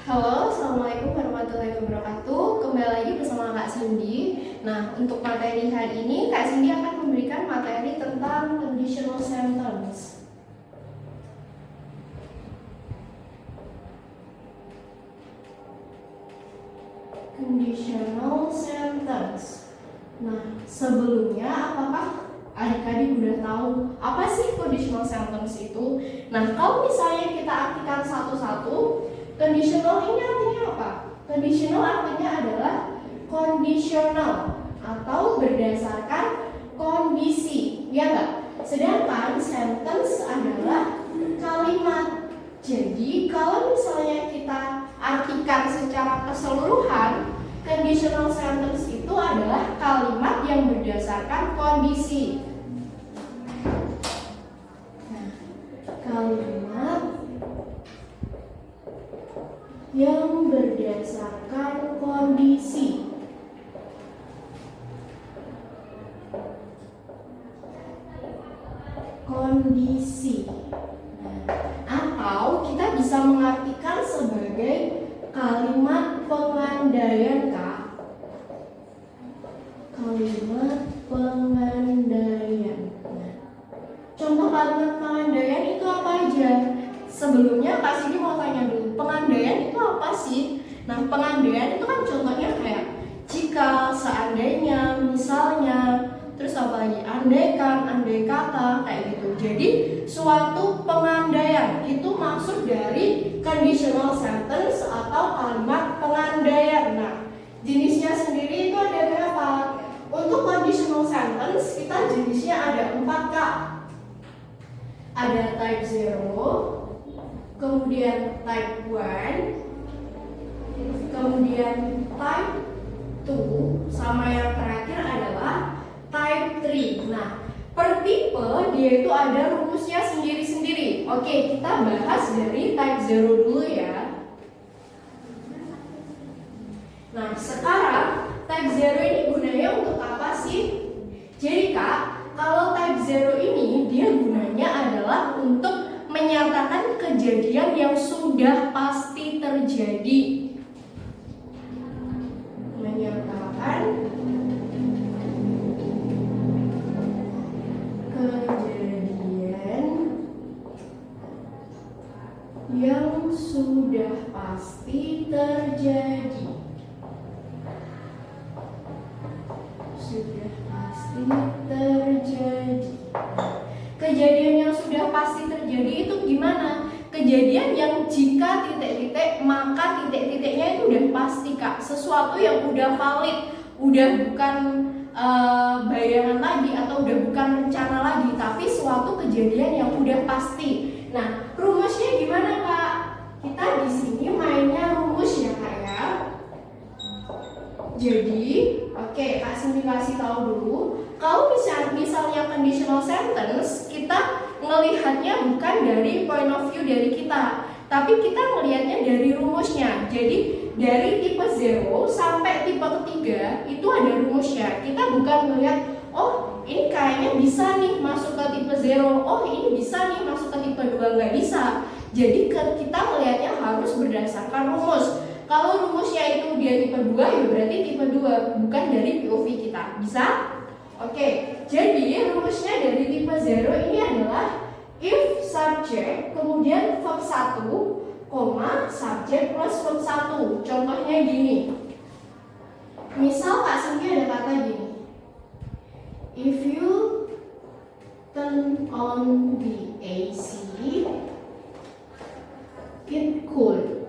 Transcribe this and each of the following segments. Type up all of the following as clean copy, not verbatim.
Halo, Assalamualaikum warahmatullahi wabarakatuh. Kembali lagi bersama Kak Cindy. Nah, untuk materi hari ini, Kak Cindy akan memberikan materi tentang conditional sentence. Conditional sentence. Nah, sebelumnya apakah adik-adik udah tahu apa sih conditional sentence itu? Nah, kalau misalnya kita artikan satu-satu, conditional ini artinya apa? Conditional artinya adalah kondisional atau berdasarkan kondisi, ya enggak? Sedangkan sentence adalah kalimat. Jadi kalau misalnya kita artikan secara keseluruhan, conditional sentence itu adalah kalimat yang berdasarkan kondisi. Nah, kalimat yang berdasarkan kondisi. Kondisi. Atau kita bisa mengartikan sebagai kalimat pengandaian, Kak. Kalimat pengandaian. Contoh kalimat pengandaian itu apa aja? Sebelumnya Kak Sidi mau tanya dulu, pengandaian itu apa sih? Nah, pengandaian itu kan contohnya kayak jika, seandainya, misalnya, terus apa lagi? Andaikan, andai kata, kayak gitu. Jadi suatu pengandaian itu maksud dari conditional sentence atau kalimat pengandaian. Nah, jenisnya sendiri itu ada berapa? Untuk conditional sentence kita jenisnya ada 4, Kak. Ada type 0, kemudian type 1, kemudian type 2, sama yang terakhir adalah type 3. Nah, per tipe dia itu ada rumusnya sendiri-sendiri. Oke, kita bahas dari type 0 dulu ya. Nah, sekarang type 0 ini gunanya untuk apa sih? Jadi Kak, kalau type 0 ini dia gunanya adalah untuk menyatakan kejadian yang sudah pasti terjadi. Menyatakan kejadian yang sudah pasti terjadi. Sudah pasti terjadi. Kejadian yang sudah pasti terjadi itu gimana? Kejadian yang jika titik-titik maka titik-titiknya itu udah pasti, Kak. Sesuatu yang udah valid, udah bukan bayangan lagi atau udah bukan rencana lagi, tapi suatu kejadian yang udah pasti. Nah, rumusnya gimana, Kak? Kita di sini mainnya rumus ya, Kak ya. Jadi, oke, kasih tahu dulu. Kalau misalnya conditional sentence, kita ngelihatnya bukan dari point of view dari kita, tapi kita melihatnya dari rumusnya. Jadi dari tipe 0 sampai tipe ketiga itu ada rumusnya. Kita bukan melihat, oh ini kayaknya bisa nih masuk ke tipe 0, oh ini bisa nih masuk ke tipe 2, nggak bisa. Jadi kita melihatnya harus berdasarkan rumus. Kalau rumusnya itu dia tipe 2, ya berarti tipe 2, bukan dari POV kita. Bisa? Oke, jadi rumusnya dari tipe 0 ini adalah if subject, kemudian verb 1, subject plus verb 1. Contohnya gini. Misal Kak Sinti ada kata gini. If you turn on the AC, it cool.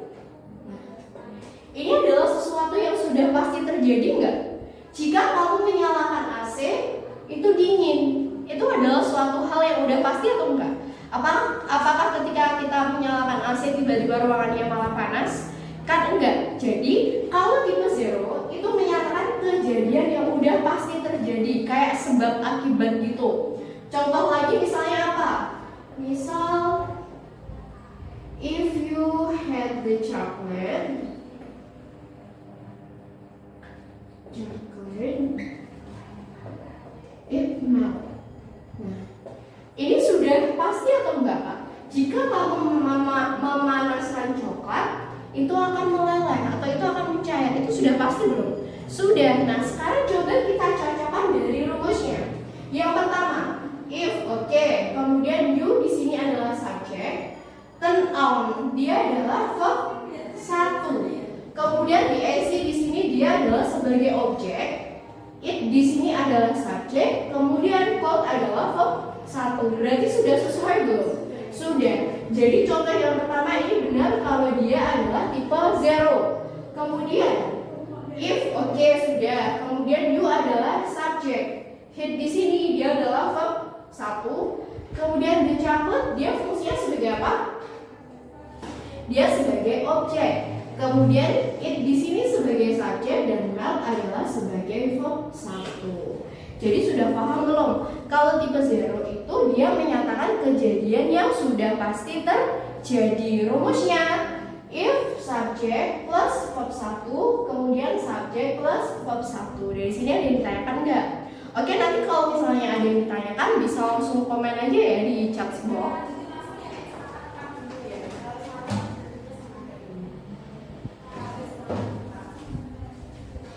Ini adalah sesuatu yang sudah pasti terjadi enggak? Jika kamu menyalakan AC, itu dingin. Itu adalah suatu hal yang udah pasti atau enggak? Apakah ketika kita menyalakan AC tiba-tiba ruangannya malah panas? Kan enggak. Jadi, kalau tipe 0 itu menyatakan kejadian yang udah pasti terjadi, kayak sebab akibat gitu. Contoh lagi misalnya apa? Misal, if you had the chocolate, it melt. Nah, ini sudah pasti atau enggak, Kak? Jika kamu memanaskan coklat, itu akan meleleh atau itu akan mencair. Itu sudah pasti belum? Sudah. Nah, sekarang coba kita cocokkan dari rumusnya. Yang pertama, if, oke. Kemudian you di sini adalah subjek. Turn on, dia adalah verb 1. Kemudian the AC di sini dia adalah sebagai objek. It di sini adalah subjek. Kemudian cold adalah verb 1. Berarti sudah sesuai belum? Sudah. Jadi contoh yang pertama ini benar kalau dia adalah tipe 0. Kemudian if, oke, sudah. Kemudian you adalah subjek. Hit di sini dia adalah verb 1. Kemudian the chocolate dia fungsinya sebagai apa? Dia sebagai objek. Kemudian it di sini sebagai subjek dan melt adalah sebagai verb 1. Jadi sudah paham belum? Kalau tipe 0 itu dia menyatakan kejadian yang sudah pasti terjadi. Rumusnya if subject plus verb 1, kemudian subject plus verb 1. Dari sini ada yang ditanyakan enggak? Oke, nanti kalau misalnya ada yang ditanyakan bisa langsung komen aja ya di chat box.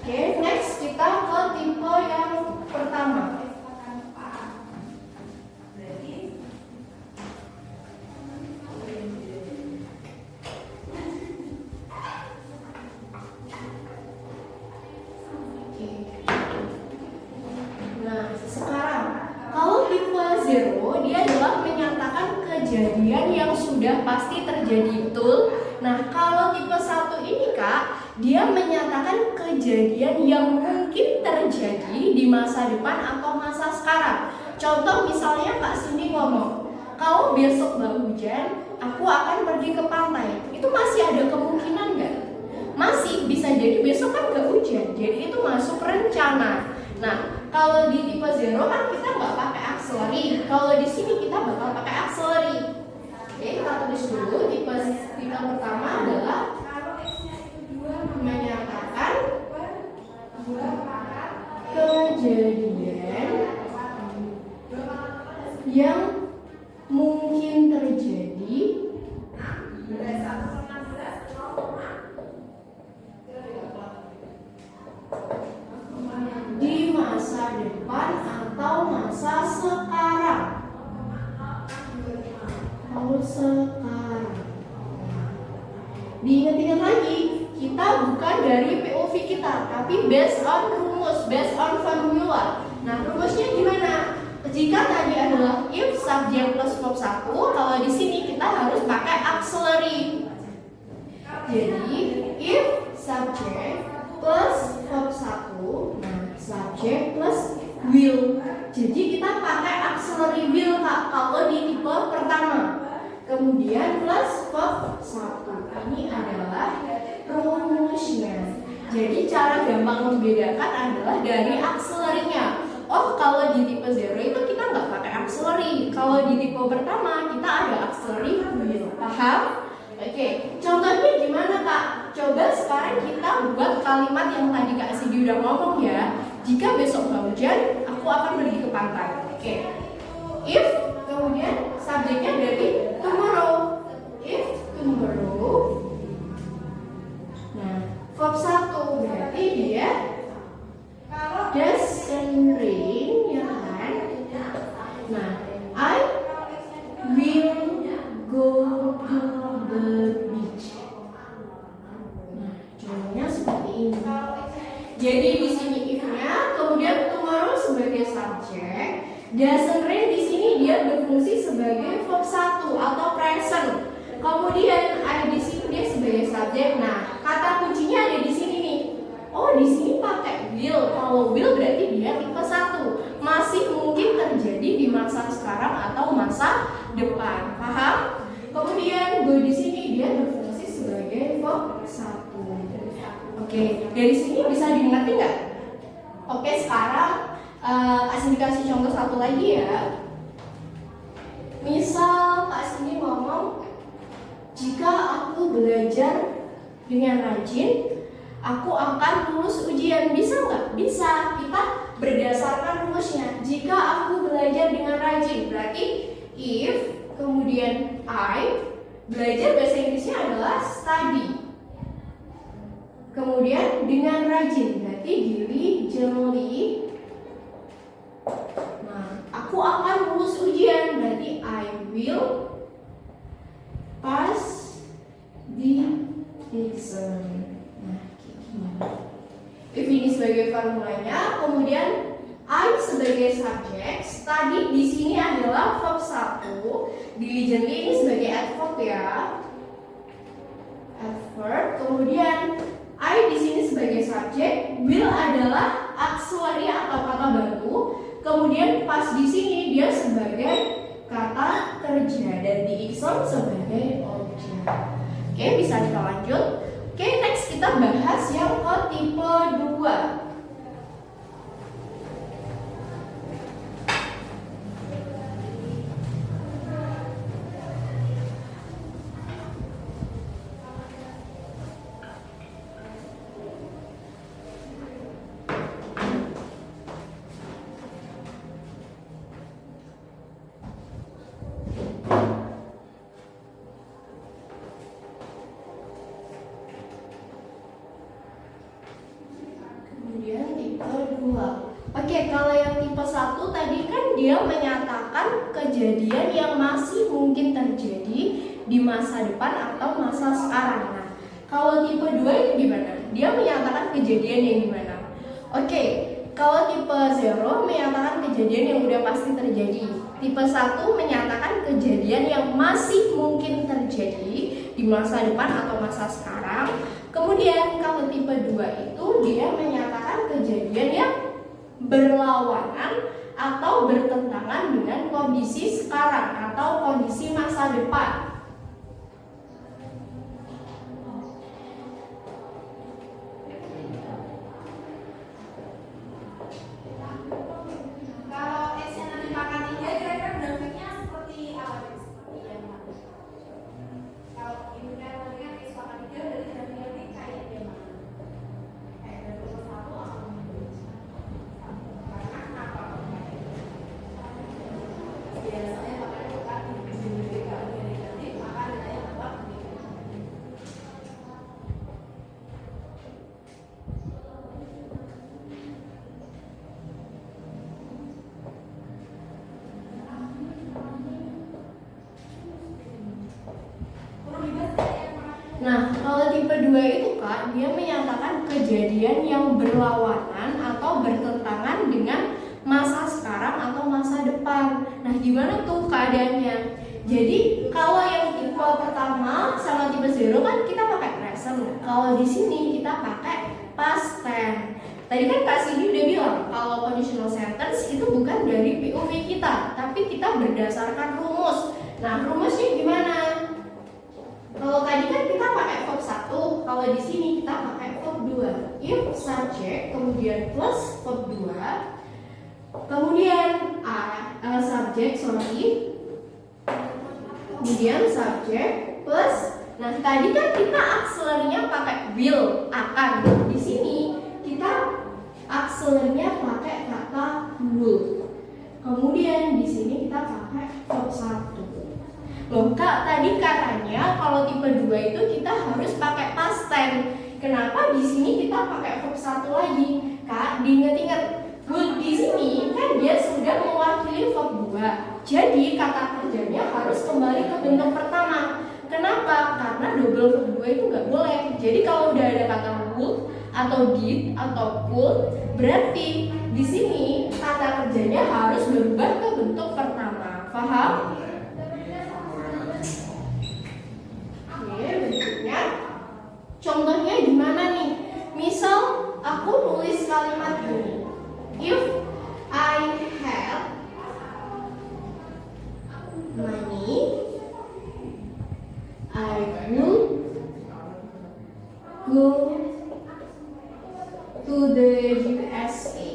Oke, next kita ke tipe yang pertama. Nah, sekarang kalau tipe 0 dia adalah menyatakan kejadian yang sudah pasti terjadi, betul? Nah, kalau tipe 1 ini Kak, dia menyatakan kejadian yang mungkin terjadi di masa depan atau masa sekarang. Contoh misalnya Kak Cindy ngomong, kalau besok nggak hujan, aku akan pergi ke pantai. Itu masih ada kemungkinan nggak? Masih, bisa jadi besok kan nggak hujan. Jadi itu masuk rencana. Nah, kalau di tipe 0 kan kita nggak pakai auxiliary. Kalau di sini kita bakal pakai auxiliary. Oke, kita tulis dulu tipe pertama adalah menyatakan kejadian yang mungkin terjadi di masa depan atau masa sekarang. Diingat-ingat lagi, kita bukan dari POV kita, tapi based on rumus, based on formula. Nah, rumusnya gimana? Jika tadi adalah if subject plus verb 1, kalau di sini kita harus pakai auxiliary. Jadi if subject plus verb 1, nah subject plus will. Jadi kita pakai auxiliary will Kak kalau di tipe pertama. Kemudian plus verb 1. Ini adalah rumusnya. Jadi cara gampang membedakan adalah dari auxiliary-nya. Oh, kalau di tipe 0 itu kita nggak pakai auxiliary. Kalau di tipe pertama kita ada auxiliary will. Paham? Oke, contohnya gimana Kak? Coba sekarang kita buat kalimat yang tadi Kak Sigi udah ngomong ya. Jika besok nggak hujan, aku akan pergi ke pantai. Oke. If, kemudian subjeknya dari tomorrow. If tomorrow. Nah, verb 1 berarti dia doesn't rain, ya kan? Nah, I will go to the beach. Nah, contohnya seperti ini. Jadi di sini if-nya, kemudian tomorrow sebagai subjek, doesn't rain di sini dia berfungsi sebagai verb 1 atau present. Kemudian I di sini dia sebagai subjek. Nah, kata kuncinya ada di sini nih. Oh, di sini pakai will. Kalau will berarti dia tipe 1. Masih mungkin terjadi di masa sekarang atau masa depan. Paham? Kemudian go di sini dia berfungsi sebagai verb 1. Oke, dari sini bisa dimengerti nggak? Oke, sekarang kasih contoh satu lagi ya. Misal Kak Cindy ngomong, jika aku belajar dengan rajin, aku akan lulus ujian. Bisa nggak? Bisa. Kita berdasarkan rumusnya. Jika aku belajar dengan rajin, berarti if, kemudian I, belajar bahasa Inggrisnya adalah study. Kemudian dengan rajin, berarti diligently. Nah, aku akan lulus ujian, berarti I will pass the exam. Nah, kayak gini. If ini sebagai formulanya, kemudian I sebagai subjek. Tadi di sini adalah verb 1. Diligently ini sebagai adverb ya. Adverb. Kemudian I di sini sebagai subjek, will adalah auxiliary atau kata bantu. Kemudian pas di sini dia sebagai kata kerja dan the exam sebagai objek. Oke, bisa kita lanjut. Oke, next kita bahas yang ke tipe 2. Oke, kalau yang tipe 1 tadi kan dia menyatakan kejadian yang masih mungkin terjadi di masa depan atau masa sekarang. Nah, kalau tipe 2 itu gimana? Dia menyatakan kejadian yang gimana? Oke, kalau tipe 0 menyatakan kejadian yang udah pasti terjadi. Tipe 1 menyatakan kejadian yang masih mungkin terjadi di masa depan atau masa sekarang. Kemudian kalau tipe 2 itu dia menyatakan kejadian yang berlawanan atau bertentangan dengan kondisi sekarang atau kondisi masa depan. Kalau S-nya nanti pangkat 3 kira-kira grafiknya seperti apa? Seperti yang mana? Kalau ini kan S pangkat 3 dari grafiknya kayak gimana? Kayak dari 1 atau Nah, kalau tipe 2 itu Kak, dia menyatakan kejadian yang berlawanan atau bertentangan dengan masa sekarang atau masa depan. Nah, gimana tuh keadaannya? Jadi, kalau yang tipe pertama sama tipe 0 kan kita pakai present. Kalau di sini kita pakai past tense. Tadi kan Kak Cindy udah bilang kalau conditional sentence itu bukan dari POV kita, tapi kita berdasarkan rumus. Nah, rumusnya gimana? Kalau tadi kan kita pakai verb 1, kalau di sini kita pakai verb 2. If subject kemudian plus verb 2, kemudian subject kemudian subject plus. Nah, tadi kan kita auxiliary-nya pakai will, akan. Di sini kita auxiliary-nya pakai kata would. Kemudian di sini kita pakai verb 1. Loh Kak, tadi katanya kalau tipe 2 itu kita harus pakai past tense. Kenapa di sini kita pakai verb 1 lagi? Kak, diingat-ingat, would di sini kan dia sudah mewakili verb 2. Jadi kata kerjanya harus kembali ke bentuk pertama. Kenapa? Karena double verb 2 itu nggak boleh. Jadi kalau udah ada kata would atau did atau could, berarti di sini kata kerjanya harus berubah ke bentuk pertama. Paham? Contohnya gimana nih? Misal aku nulis kalimat ini. If I have money, I will go to the USA.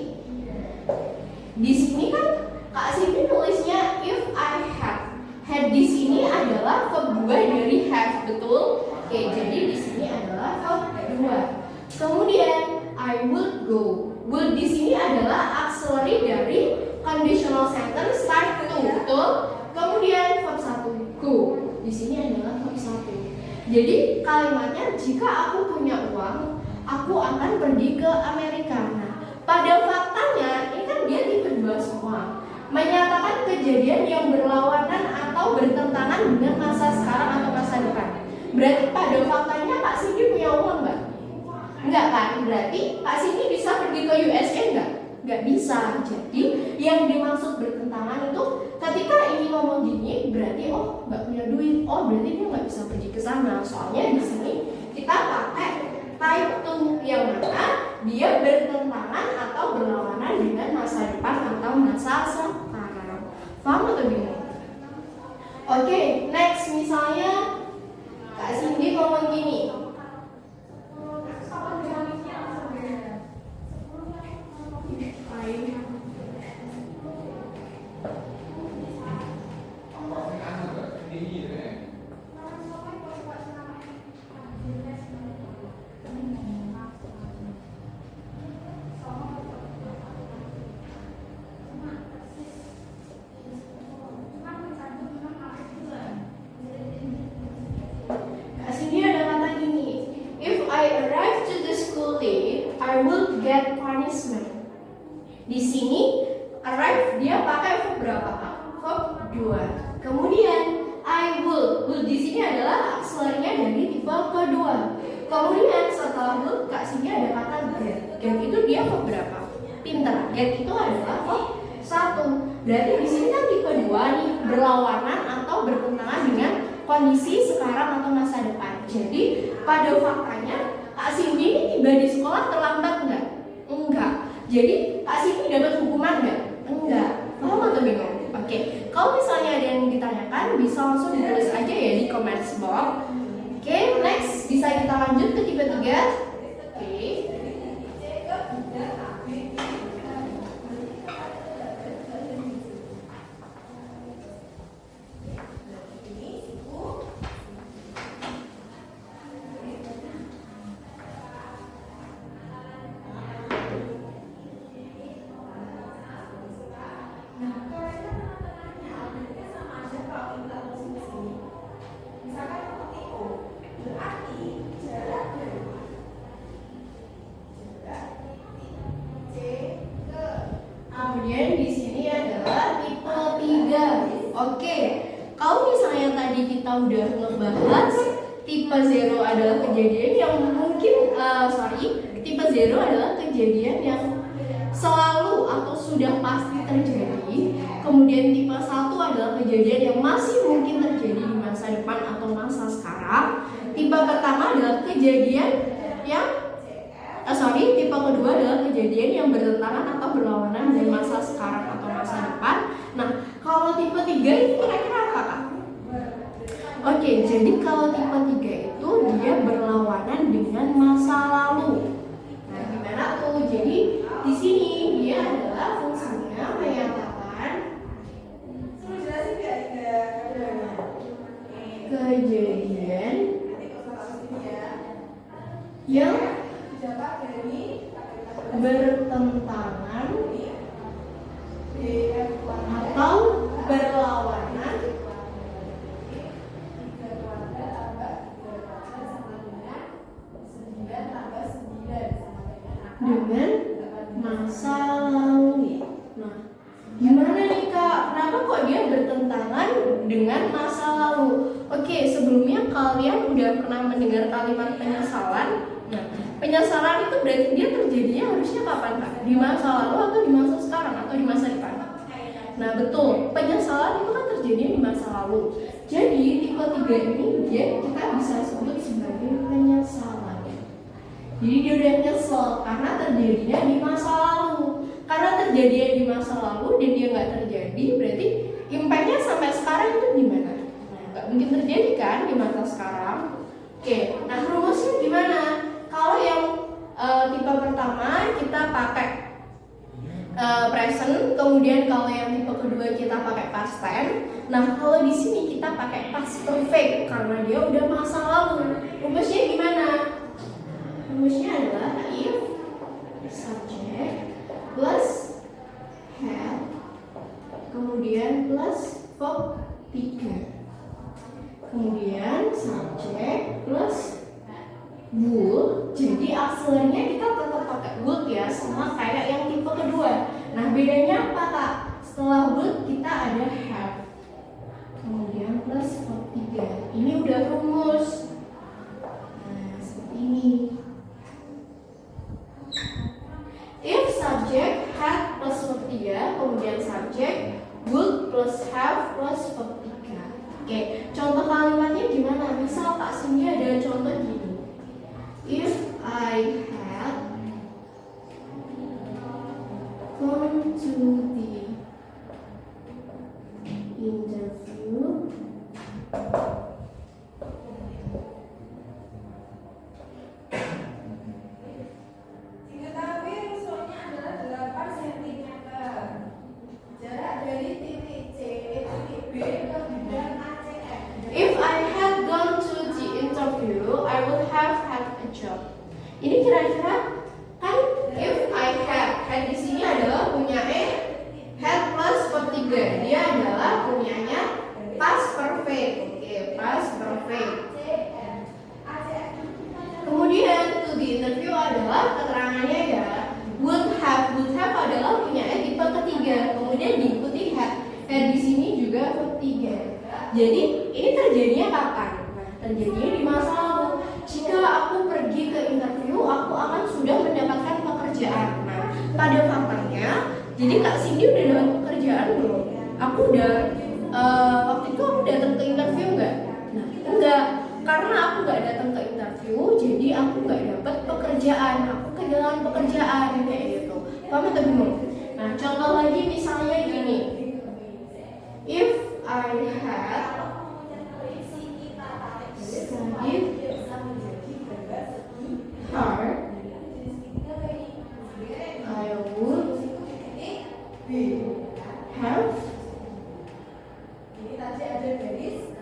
Di sini kan Kak Cindy nulisnya if I have. Have di sini adalah verb 2 dari have, betul? Oke, jadi di sini adalah verb 2. Kemudian I would go. Would di sini adalah auxiliary dari conditional sentence type 2, betul? Kemudian verb 1 go. Di sini adalah verb 1. Jadi kalimatnya jika aku punya uang, aku akan pergi ke Amerika. Nah, pada faktanya ini kan dia tipe 2 semua, menyatakan kejadian yang berlawanan atau bertentangan dengan masa sekarang atau masa depan. Berarti pada faktanya Kak Cindy punya uang nggak? Enggak kan? Berarti Kak Cindy bisa pergi ke USA nggak? Nggak bisa. Jadi yang dimaksud bertentangan itu ketika ini ngomong gini berarti oh nggak punya duit, oh berarti dia nggak bisa pergi ke sana. Soalnya di sini kita pakai type to yang mana dia bertentangan atau berlawanan dengan masa depan atau masa sekarang. Paham atau bingung? Oke, next misalnya Kak Cindy ngomong gini. I will get punishment. Di sini arrive dia pakai verb berapa? Verb 2. Kemudian I will di sini adalah akselarinya dari tipe kedua. Kemudian setelah will Kak sini ada kata get. Get itu dia verb berapa? Pinter. Get itu adalah verb 1. Berarti di sini kan tipe 2 nih, berlawanan atau bertentangan dengan kondisi sekarang atau masa depan. Jadi pada faktanya Kak Cindy ini tiba di sekolah terlambat nggak? Enggak. Jadi Kak Cindy dapat hukuman nggak? Enggak. Paham atau bingung? Oke. Kalau misalnya ada yang ditanyakan bisa langsung ditulis aja ya di comment box. Oke, next bisa kita lanjut ke tipe 3. Oke. Kemudian di sini adalah tipe 3. Oke, kalau misalnya tadi kita udah ngebahas tipe 0 adalah kejadian yang mungkin tipe 0 adalah kejadian yang selalu atau sudah pasti terjadi. Kemudian tipe 1 adalah kejadian yang masih mungkin terjadi di masa depan atau masa sekarang. Tipe pertama adalah kejadian yang tipe kedua adalah kejadian yang bertentangan atau berlawanan dengan masa sekarang atau masa depan. Nah, kalau tipe 3 itu kira-kira apa, Kak? Oke, jadi kalau tipe 3 itu dia berlawanan dengan masa lalu. Nah, gimana tuh? Jadi di sini dia adalah fungsinya menyatakan kejadian yang bertentangan atau berlawanan dengan masa lalu. Nah, gimana nih Kak? Kenapa kok dia bertentangan dengan masa lalu? Oke, sebelumnya kalian udah pernah mendengar kalimat penyesalan? Nah, penyesalan itu berarti dia terjadinya harusnya kapan Kak? Di masa lalu atau di masa sekarang atau di masa depan? Nah betul, penyesalan itu kan terjadi di masa lalu. Jadi tipe 3 ini kita bisa sebut sebagai penyesalan. Jadi dia udah nyesel karena terjadinya di masa lalu. Karena terjadinya di masa lalu dan dia nggak terjadi, berarti impact-nya sampai sekarang itu gimana? Nah, nggak mungkin terjadi kan di masa sekarang. Oke, nah rumusnya gimana? Kalau yang tipe pertama kita pakai present, kemudian kalau yang tipe kedua kita pakai past tense. Nah, kalau di sini kita pakai past perfect karena dia udah masa lalu. Rumusnya gimana? Rumusnya adalah if subject plus have kemudian plus verb 3. Kemudian subject plus would, jadi auxiliary-nya kita tetap pakai would ya, sama kayak yang tipe kedua. Nah, bedanya apa Kak? Setelah would kita ada have, kemudian plus verb 3. Ini udah rumus. Nah, seperti ini. If subject had plus verb 3, kemudian subject would plus have plus verb 3. Oke, contoh kalimatnya gimana? Misal Kak Cindy ada contoh gini. If I had gone to the interview, diketahui rusuhnya adalah 8 cm. Jarak dari titik C ke titik B ke bidang ACF. if I had gone to the interview, I would have had a job. Ini kira-kira kan if I had di sini adalah punya had plus verb 3. Dia adalah punyanya past perfect. Oke, past perfect. Kemudian to the interview adalah keterangannya ya would have adalah punyanya tipe ketiga. Kemudian diikuti had di sini juga verb 3. Jadi ini terjadinya kapan? Nah, terjadinya di masa lalu. Jika aku pergi ke interview, aku akan sudah mendapatkan pekerjaan. Nah, pada faktanya, jadi Kak Cindy udah dapat pekerjaan belum? Aku udah waktu itu aku datang ke interview nggak? Nah, enggak. Karena aku nggak datang ke interview, jadi aku nggak dapat pekerjaan. Aku kehilangan pekerjaan kayak gitu. Paham atau bingung? Nah, contoh lagi misalnya gini. If I had studied hard, I would have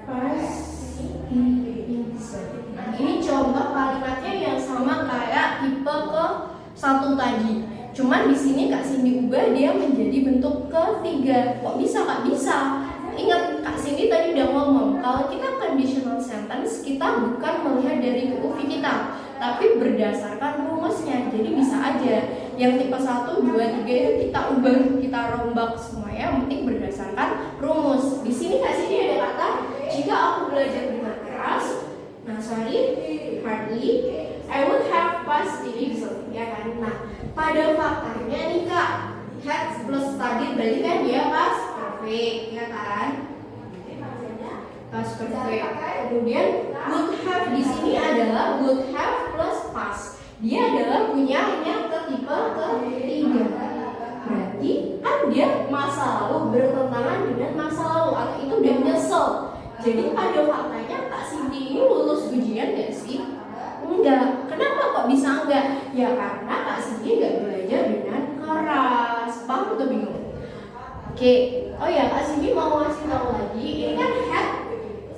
passed the exam. Nah, ini contoh kalimatnya yang sama kayak tipe ke satu tadi. Cuman di sini Kak Cindy ubah dia menjadi bentuk ketiga. Kok bisa Kak? Bisa. Ingat Kak Cindy tadi udah ngomong kalau kita conditional sentence kita bukan melihat dari POV kita, tapi berdasarkan rumusnya. Jadi bisa aja yang tipe 1, 2, 3 itu kita ubah, kita rombak semua ya, yang penting berdasarkan rumus. Di sini Kak Cindy ada kata jika aku belajar dengan keras, hardly, I would have passed the exam, ya kan? Nah, pada faktanya nih Kak, had plus studied berarti kan dia past perfect, ya kan? Past perfect. Kemudian would have di sini adalah would have plus past. Dia adalah punyanya ke tipe ketiga. Berarti kan dia masa lalu bertentangan dengan masa lalu atau itu udah nyesel. Jadi pada faktanya Kak Cindy ini lulus ujian gak sih? Enggak. Kenapa kok bisa enggak? Ya karena Kak Cindy enggak belajar dengan keras. Paham atau bingung? Oke. Oh ya, Kak Cindy mau ngasih tahu lagi. Ini kan had.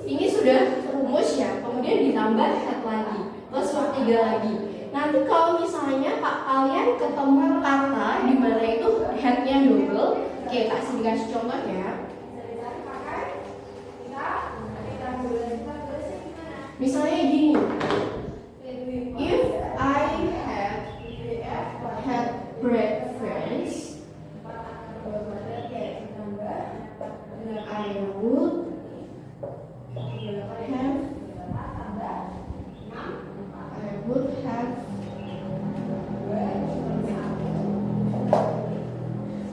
Ini sudah rumus ya. Kemudian ditambah had lagi. Plus 3 lagi. Nanti kalau misalnya kalian ketemu kata di mana itu had-nya double. Oke, Kak Cindy kasih contoh ya. Misalnya gini. If I had breakfast, I would have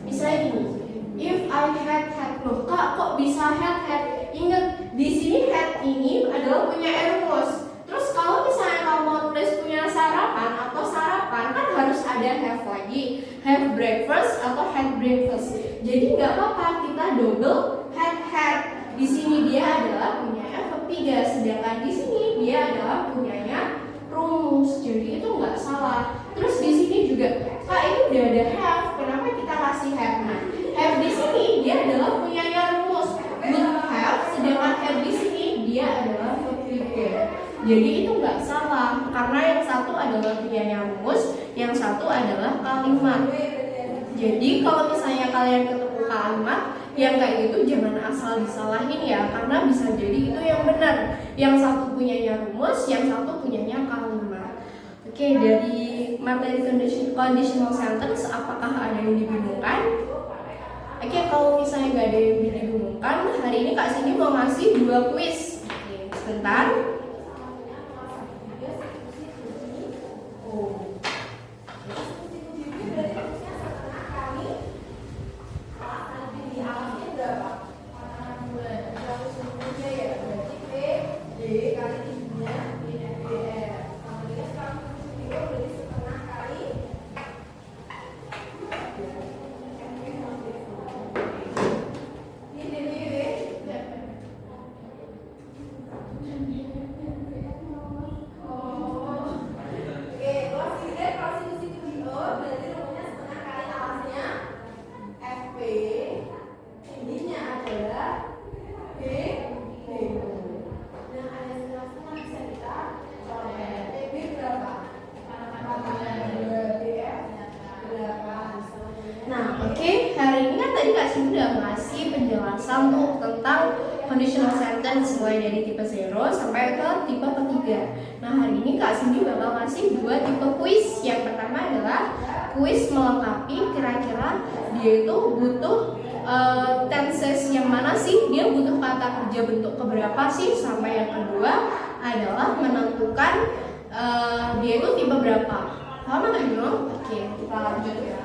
misalnya gini. If I had loh Kak, kok bisa had? Ingat di sini had ini adalah punya rumus. Terus kalau misalnya kamu tulis punya sarapan atau sarapan kan harus ada have lagi, have breakfast atau had breakfast. Jadi nggak apa-apa kita double had. Di sini dia adalah punyanya verb 3, sedangkan di sini dia adalah punyanya rumus. Jadi itu nggak salah. Terus di sini juga Kak itu udah ada have, kenapa kita kasih have? Nah, have di sini dia adalah punyanya rumus. Would have, sedangkan have di sini dia adalah verb 3. Jadi itu nggak salah karena yang satu adalah punyanya rumus, yang satu adalah kalimat. Jadi kalau misalnya kalian ketemu kalimat yang kayak gitu jangan asal disalahin ya, karena bisa jadi itu yang benar. Yang satu punyanya rumus, yang satu punyanya kalimat. Oke, dari materi conditional sentence apakah ada yang dibingungkan? Oke, kalau misalnya nggak ada yang dibingungkan, hari ini Kak Cindy mau ngasih 2 kuis. Oke, sebentar. Hari ini kan tadi Kak Cindy udah ngasih penjelasan tuh tentang conditional sentence mulai dari tipe 0 sampai ke tipe ketiga. Nah, hari ini Kak Cindy bakal ngasih 2 tipe kuis. Yang pertama adalah kuis melengkapi kira-kira dia itu butuh tenses yang mana sih, dia butuh kata kerja bentuk keberapa sih, sampai yang kedua adalah menentukan dia itu tipe berapa. Paham nggak Bino? Oke, kita lanjut ya.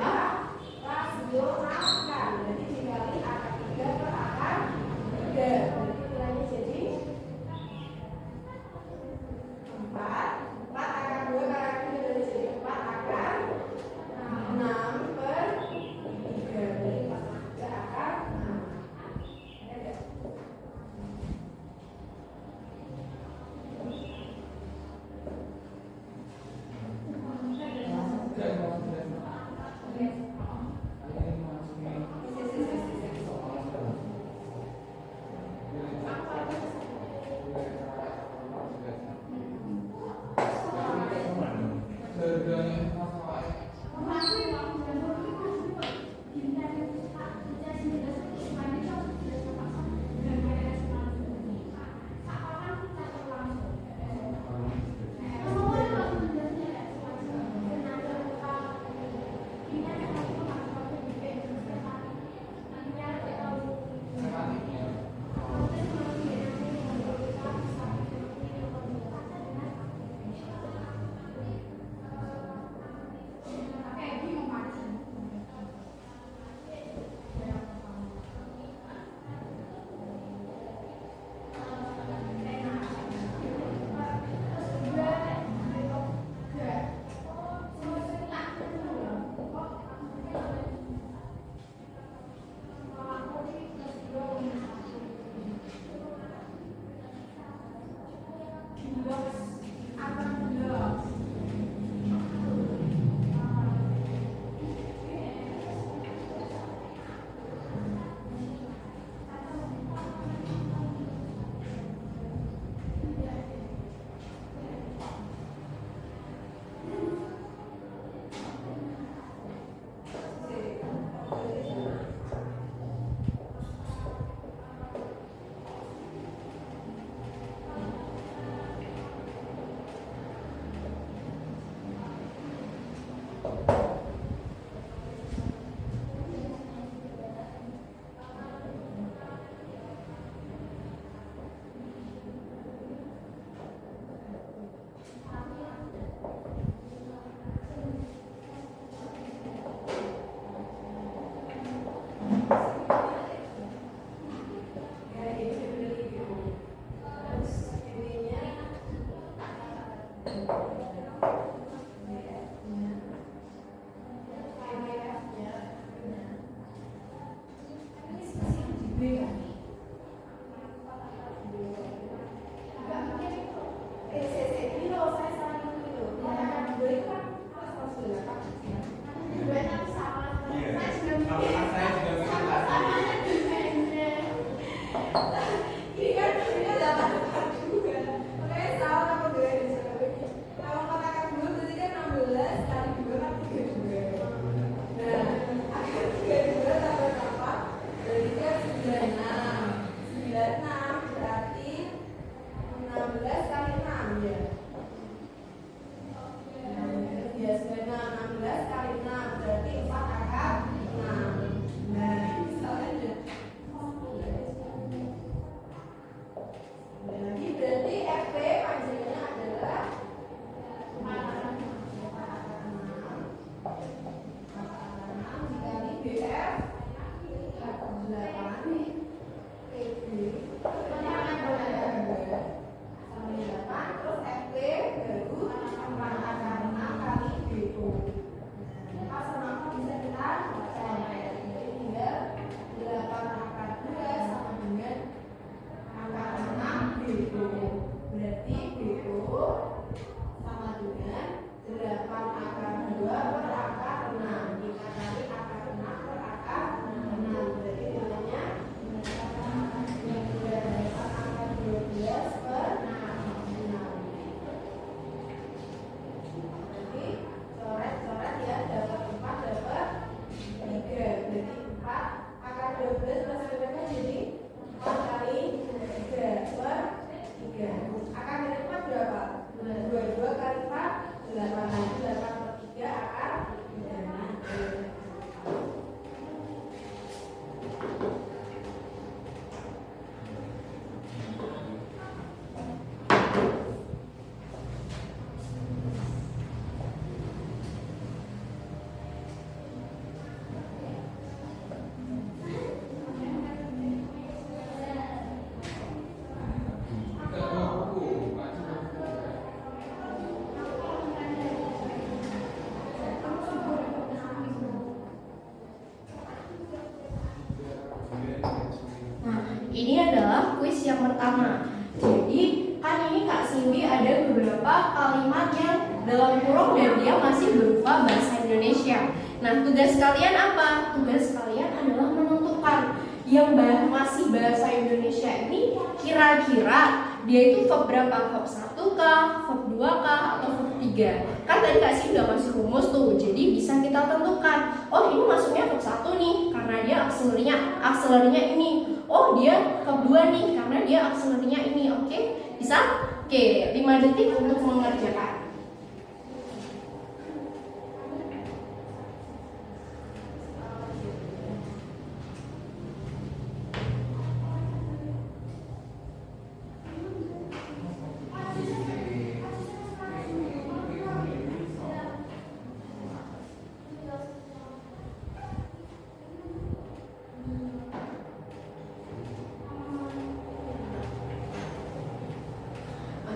Jadi tinggali akar 3 per akar 3. Berarti nilainya jadi 4 akar 2 per akar 3 berarti jadi 4 akar 6 per 3. Berarti 4 akar 6. Berarti 16 kali 6 ya. basis yang pertama. Jadi kan ini Kak Cindy ada beberapa kalimat yang dalam kurung dan dia masih berupa bahasa Indonesia. Nah, tugas kalian apa? Tugas kalian adalah menentukan yang masih bahasa Indonesia ini kira-kira dia itu verb berapa? Verb 1 kah? Verb 2 kah? Atau verb 3? Kan tadi Kak Cindy udah masih rumus tuh, jadi bisa kita tentukan. Oh, ini masuknya verb 1 nih karena dia akselerinya ini. Oh, dia verb 2 nih karena dia akselerinya ini. Oke? Bisa? Oke, 5 detik untuk mengerjakan.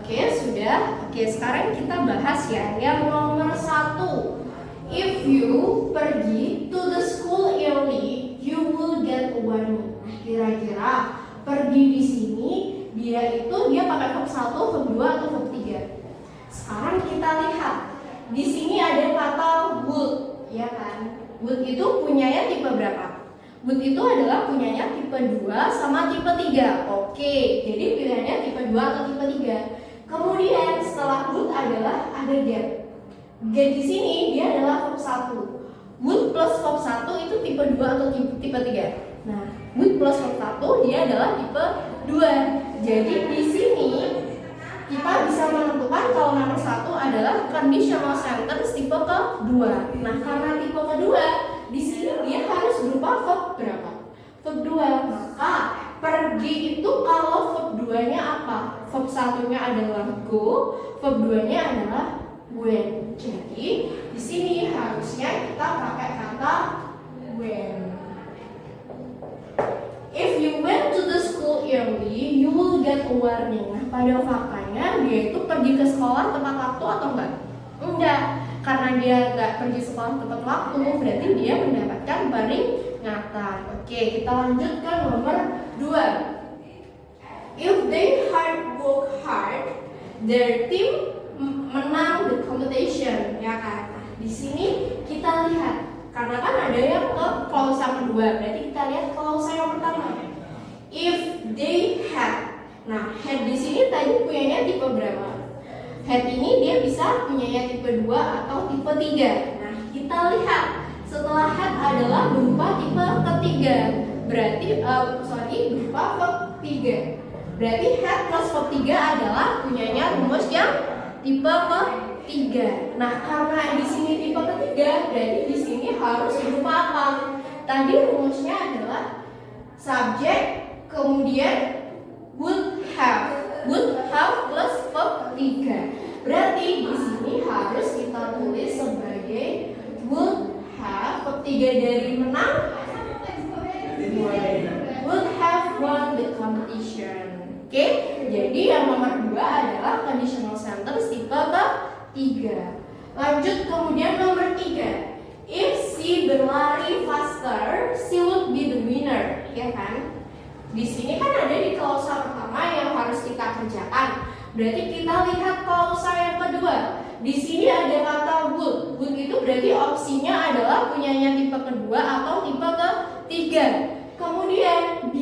Oke, sudah. Oke, sekarang kita bahas ya yang nomor 1. If you pergi to the school early, you will get one. Nah, kira-kira pergi di sini dia pakai verb 1, verb 2 atau verb 3. Sekarang kita lihat. Di sini ada kata would, ya kan? Would itu punyanya tipe berapa? Would itu adalah punyanya tipe 2 sama tipe 3. Oke, jadi pilihannya tipe 2 atau tipe 3. Kemudian setelah would adalah ada get. Get di sini dia adalah verb 1. Would plus verb 1 itu tipe 2 atau tipe 3. Nah, would plus verb 1 dia adalah tipe 2. Jadi di sini kita bisa menentukan kalau nomor 1 adalah conditional sentence tipe kedua. Nah, karena tipe kedua di sini dia harus berupa verb berapa? Verb 2. Maka pergi itu kalau verb 2-nya apa? Verb 1-nya adalah go, verb 2-nya adalah when. Jadi di sini harusnya kita pakai kata when. If you went to the school early, you will get a warning. Nah, pada faktanya dia itu pergi ke sekolah tepat waktu atau enggak? Enggak. Karena dia enggak pergi sekolah tepat waktu, berarti dia mendapatkan peringatan. Oke, kita lanjut ke nomor 2. If they work hard, their team menang the competition, ya kan? Nah, di sini kita lihat karena kan ada yang ke clause yang kedua, berarti kita lihat clause yang pertama. If they had. Nah, had di sini tadi punyanya tipe berapa? Had ini dia bisa punyanya tipe 2 atau tipe 3. Nah, kita lihat setelah had adalah berupa tipe ketiga. Berarti berupa verb 3. Berarti had plus verb 3 adalah punyanya rumus yang tipe ketiga. Nah, karena di sini tipe ketiga, berarti di sini harus berupa apa? Tadi rumusnya adalah subjek kemudian would have plus verb 3. Berarti di sini harus kita tulis sebagai would have verb 3 dari menang, would have won the competition. Oke, jadi yang nomor 2 adalah conditional sentence tipe ketiga. Lanjut kemudian nomor 3. If she berlari faster, she would be the winner, ya kan? Di sini kan ada di klausa pertama yang harus kita kerjakan. Berarti kita lihat klausa yang kedua. Di sini ada kata would. Would itu berarti opsinya adalah punyanya tipe kedua atau tipe ketiga. Kemudian B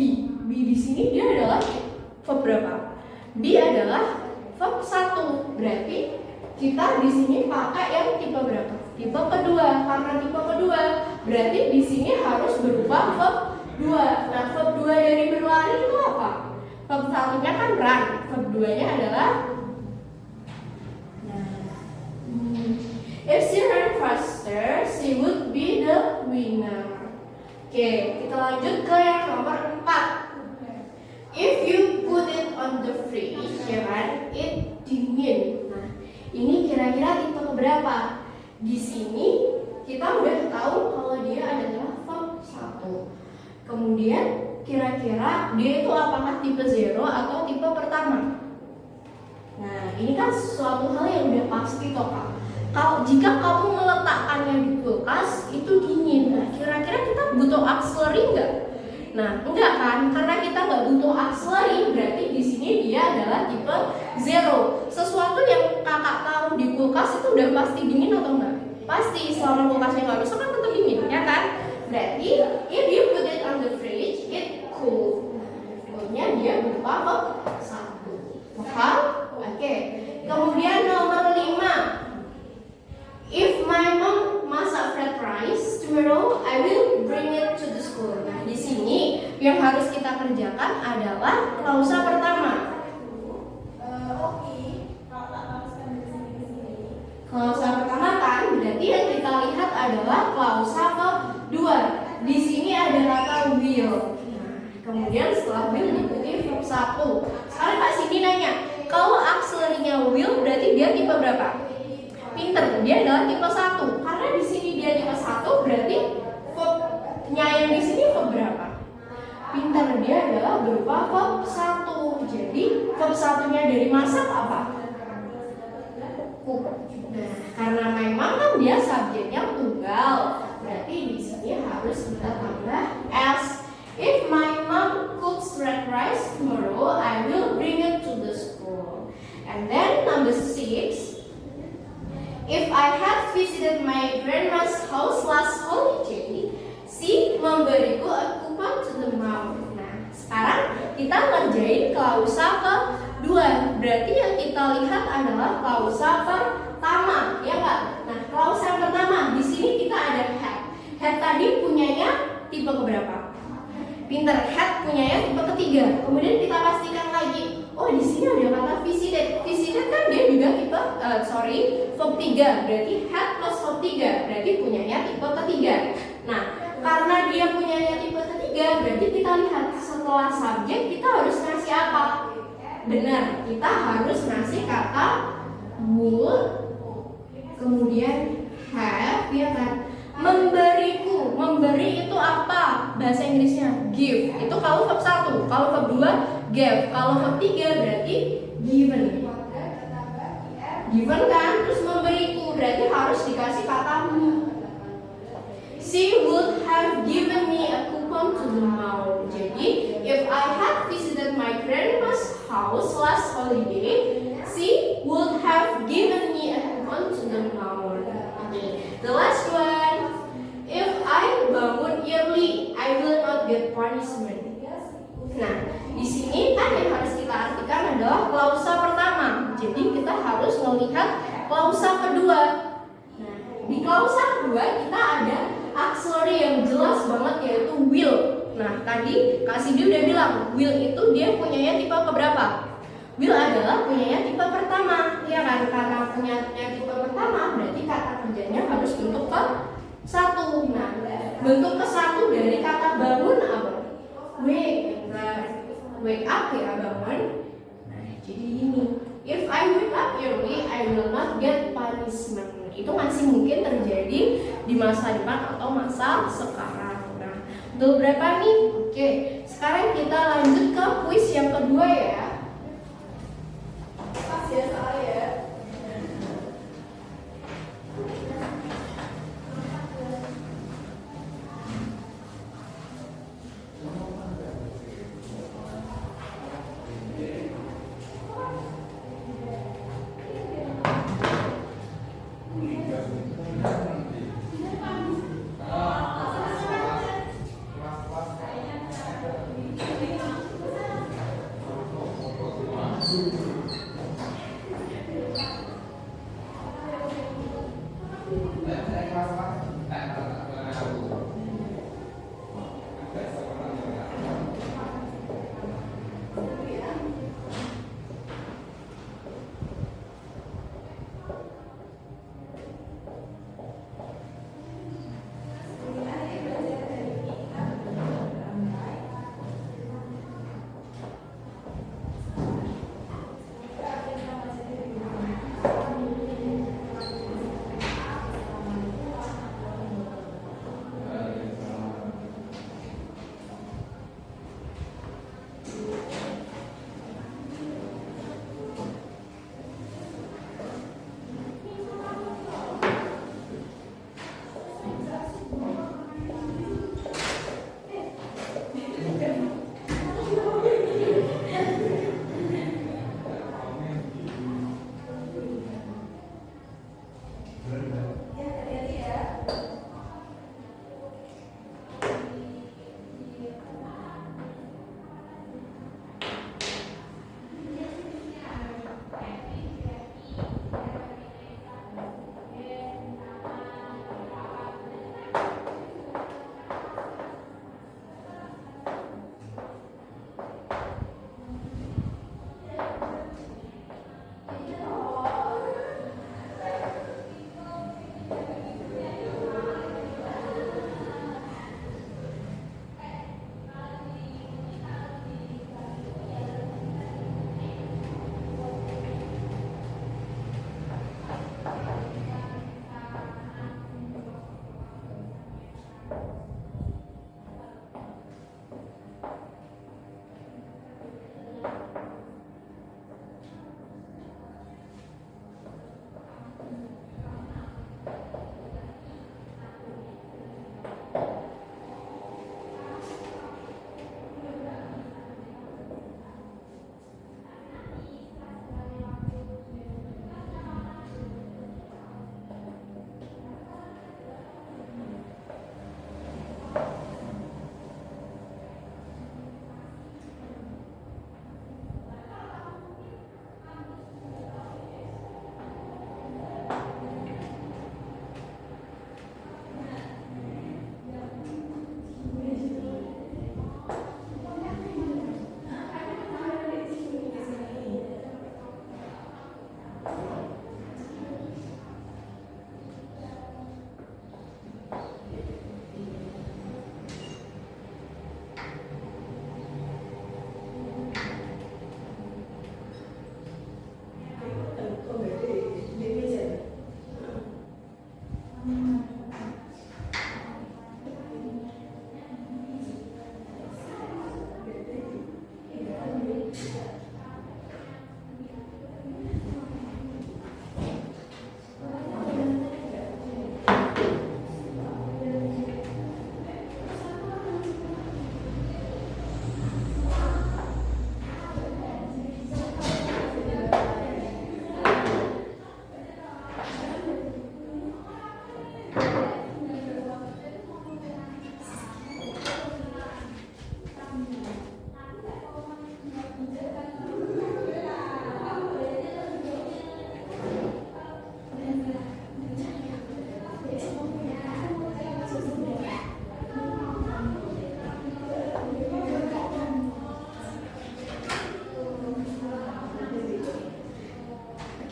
di sini dia adalah verb berapa? B adalah verb 1. Berarti kita di sini pakai yang tipe berapa? Tipe kedua. Karena tipe kedua, berarti di sini harus berupa verb 2. Nah, verb 2 dari berlari itu apa? Verb 1-nya kan run, verb 2-nya adalah if she ran faster, she would be the winner. Oke, kita lanjut ke yang nomor 4. If you put it on the fridge, ya kan, it dingin. Nah, ini kira-kira tipe keberapa? Di sini kita udah tahu kalau dia adalah verb 1. Kemudian kira-kira dia itu apakah tipe 0 atau tipe pertama? Nah, ini kan suatu hal yang udah pasti toh, Kak. Kalau jika kamu meletakkannya di kulkas itu dingin. Nah, kira-kira kita butuh auxiliary enggak? Nah, enggak kan? Karena kita nggak butuh auxiliary, berarti di sini dia adalah tipe 0. Sesuatu yang kakak taruh di kulkas itu udah pasti dingin atau enggak? Pasti, selama kulkasnya nggak rusak kan tetap dingin, ya kan? Berarti if you put it on the fridge, it cool. Coolnya dia berupa verb 1. Paham? Oke. Kemudian nomor 5. If my mom masak fried rice tomorrow, I will bring it to the school. Nah, di sini yang harus kita kerjakan adalah klausa pertama. Klausa pertama kan, berarti yang kita lihat adalah klausa kedua. Di sini ada kata will. Nah, kemudian setelah will diikuti verb 1. Sekarang Kak Cindy nanya, kalau auxiliary-nya will berarti dia tipe berapa? Pinter, dia adalah tipe 1. Karena di sini dia tipe 1, berarti verb-nya yang di sini verb berapa? Pinter, dia adalah berupa verb 1. Jadi verb 1-nya dari masak apa? Cook. Nah, karena memang kan dia subjeknya tunggal, berarti di sini harus kita tambah s. If my mom cooks red rice tomorrow, I will bring it to the school. And then number 6. If I had visited my grandma's house last holiday, she memberiku a coupon to the mouth. Nah, sekarang kita ngerjain klausa kedua. Berarti yang kita lihat adalah klausa pertama, ya kan? Nah, klausa yang pertama di sini kita ada had. Had tadi punyanya tipe keberapa? Pinter, had punyanya tipe ketiga. Kemudian kita pastikan lagi. Oh, di sini ada kata visited. Visited kan dia juga tipe verb 3. Berarti had plus verb 3. Berarti punyanya tipe ketiga. Nah, karena dia punyanya tipe ketiga, berarti kita lihat setelah subjek kita harus ngasih apa? Benar, kita harus ngasih kata would, kemudian have, ya kan? Memberiku, memberi itu apa? Bahasa Inggrisnya give. Itu kalau verb 1, kalau verb 2 gave, kalau verb 3 berarti given. Given kan, terus memberiku berarti harus dikasih kata mu. She would have given me a coupon to the mall. Jadi, if I had visited my grandma's house last holiday, she would have given me a coupon to the mall. Okay. The last one, if I bangun early, I will not get punishment. Nah, di sini kan yang harus kita artikan adalah klausa pertama. Jadi kita harus melihat klausa kedua. Nah, di klausa kedua kita ada auxiliary yang jelas banget yaitu will. Nah, tadi Kak Cindy udah bilang will itu dia punyanya tipe keberapa? Will adalah punyanya tipe pertama, ya kan? Karena punyanya tipe pertama, berarti kata kerjanya harus bentuk ke 1. Nah, bentuk ke 1 dari kata bangun apa? Wake up ya, bangun. Nah, jadi ini. If I wake up early, I will not get punishment. Itu masih mungkin terjadi di masa depan atau masa sekarang. Nah, untuk berapa nih? Oke, sekarang kita lanjut ke kuis yang kedua ya. Pas ya saya.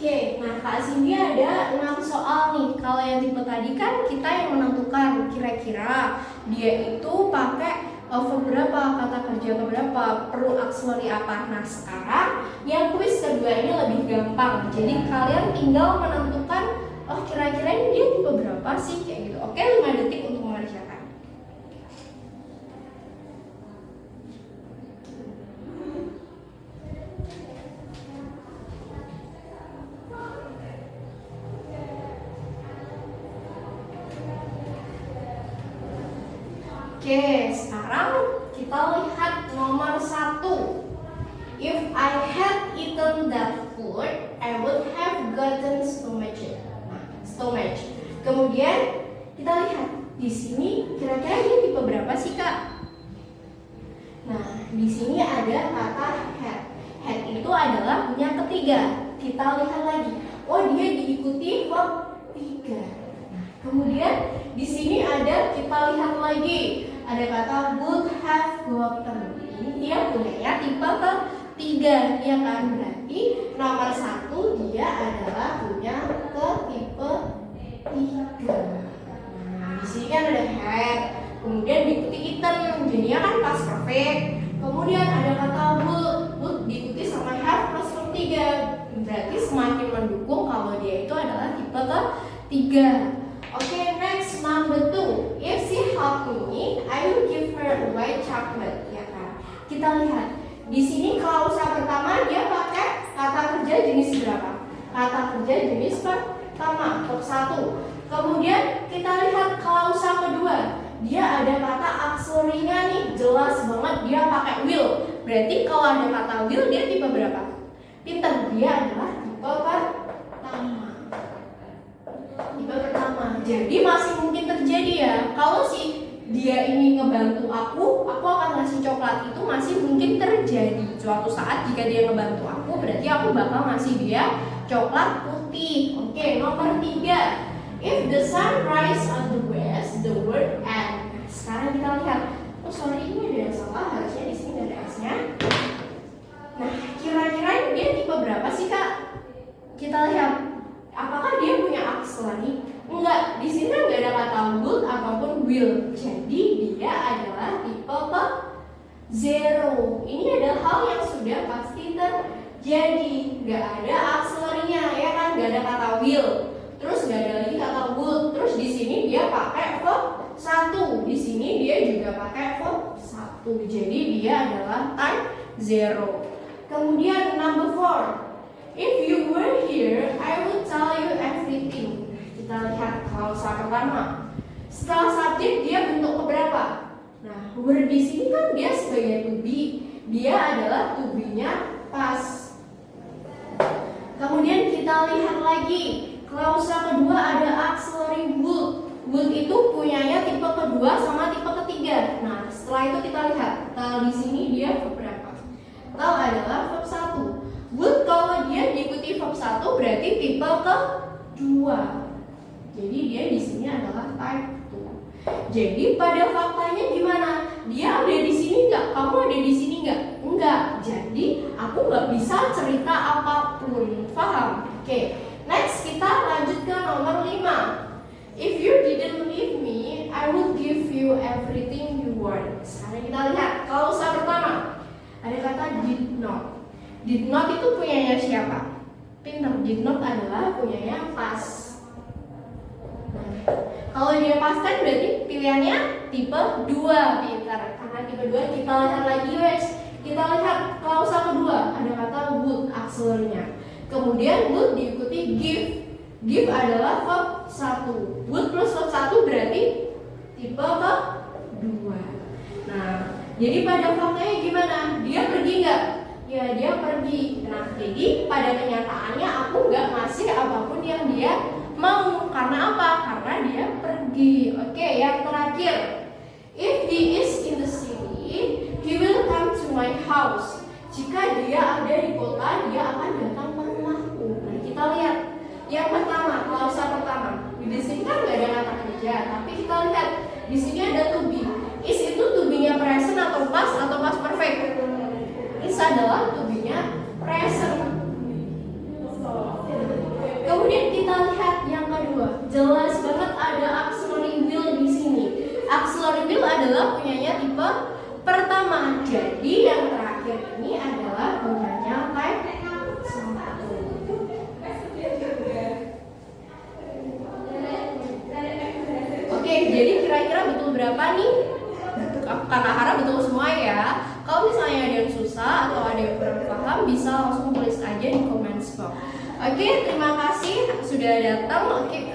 Oke, nah Kak Cindy ada 6 soal nih. Kalau yang tipe tadi kan kita yang menentukan kira-kira dia itu pakai verb berapa, kata kerja berapa, perlu auxiliary apa. Nah sekarang yang kuis kedua ini lebih gampang. Jadi kalian tinggal menentukan kira-kira ini dia tipe berapa sih kayak gitu. Oke, 5 detik untuk mengerjakan. Oke, sekarang kita lihat nomor 1. If I had eaten that food, I would have gotten stomach. Nah, stomach. Kemudian kita lihat di sini kira-kira dia tipe berapa sih Kak? Nah, di sini ada kata had. Had itu adalah punya ketiga. Kita lihat lagi. Oh, dia diikuti verb 3. Nah, kemudian di sini ada, kita lihat lagi. Ada kata would have gotten. Ini dia punyanya tipe ketiga, ya kan? Berarti nomor 1 dia adalah punya ke tipe 3. Nah, di sini kan ada had, kemudian diikuti eaten, jadinya kan past perfect. Kemudian ada kata would diikuti sama have plus verb 3. Berarti semakin mendukung kalau dia itu adalah tipe ke-3. Oke, next number 2. If she help me, I will give her white chocolate. Ya kan? Kita lihat di sini klausa pertama dia pakai kata kerja jenis berapa? Kata kerja jenis pertama, verb 1. Kemudian kita lihat klausa kedua, dia ada kata auxiliary-nya nih, jelas banget dia pakai will. Berarti kalau ada kata will dia tipe berapa? Pintar, dia adalah tipe pertama. Tipe pertama. Jadi masih mungkin terjadi ya. Kalau si dia ini ngebantu aku akan ngasih coklat, itu masih mungkin terjadi. Suatu saat jika dia ngebantu aku, berarti aku bakal ngasih dia coklat putih. Oke, nomor 3. If the sun rise on the west, the word and. Sekarang kita lihat. Oh sorry, ini ada yang salah. Harusnya di sini nggak ada S-nya. Nah, kira-kira dia tipe berapa sih Kak? Kita lihat. Apakah dia punya auxiliary? Enggak, di sini nggak ada kata would ataupun will. Jadi dia adalah tipe 0. Ini adalah hal yang sudah pasti terjadi. Nggak ada auxiliary-nya, ya kan? Nggak ada kata will. Terus nggak ada lagi kata would. Terus di sini dia pakai verb 1. Di sini dia juga pakai verb 1. Jadi dia adalah type 0. Kemudian number 4. If you were here, I would tell you everything. Kita lihat klausa pertama. Setelah subjek dia bentuk keberapa? Nah, were di sini kan dia sebagai to be. Dia adalah to be-nya past. Kemudian kita lihat lagi. Klausa kedua ada auxiliary would. Would itu punyanya tipe kedua sama tipe ketiga. Nah, setelah itu kita lihat. Di sini dia verb berapa? Tell adalah verb 1. Would kalau dia diikuti verb 1 berarti tipe ke-2. Jadi dia di sini adalah type 2. Jadi pada faktanya gimana? Dia ada di sini nggak? Kamu ada di sini nggak? Enggak. Jadi aku nggak bisa cerita apapun. Paham? Oke. Next kita lanjut ke nomor 5. If you didn't leave me, I would give you everything you want. Sekarang kita lihat klausa pertama. Ada kata did not. Did not itu punyanya siapa? Pintar, did not adalah punyanya pas. Nah, kalau dia pas kan berarti pilihannya tipe 2. Pintar, karena tipe 2 kita lihat lagi guys. Kita lihat klausa kedua, ada kata would auxiliary-nya. Kemudian would diikuti give. Give adalah verb 1. Would plus verb 1 berarti tipe ke-2. Nah, jadi pada faktanya gimana? Dia pergi nggak? Ya dia pergi. Nah jadi pada kenyataannya aku nggak ngasih apapun yang dia mau. Karena apa? Karena dia pergi. Oke, yang terakhir. If he is in the city, he will come to my house. Jika dia ada di kota, dia akan datang ke rumahku. Nah kita lihat. Yang pertama, klausa pertama. Di sini kan nggak ada kata kerja, tapi kita lihat di sini ada to be. Is itu to be-nya present atau past perfect? Is adalah to be-nya present. kedua. Jelas banget ada auxiliary wheel di sini. Auxiliary wheel adalah punyanya tipe pertama. Jadi yang terakhir ini adalah punyanya type 1. Oke, jadi kira-kira betul berapa nih? Kakak harap betul semua ya. Kalau misalnya ada yang susah atau ada yang kurang paham, bisa langsung tulis aja di comments box. Oke, terima kasih sudah datang. Oke,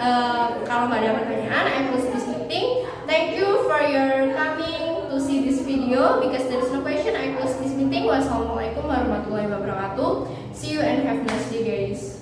kalau nggak ada pertanyaan, I close this meeting. Thank you for your coming to see this video. Because there is no question, I close this meeting. Wassalamualaikum warahmatullahi wabarakatuh. See you and have a nice day, guys.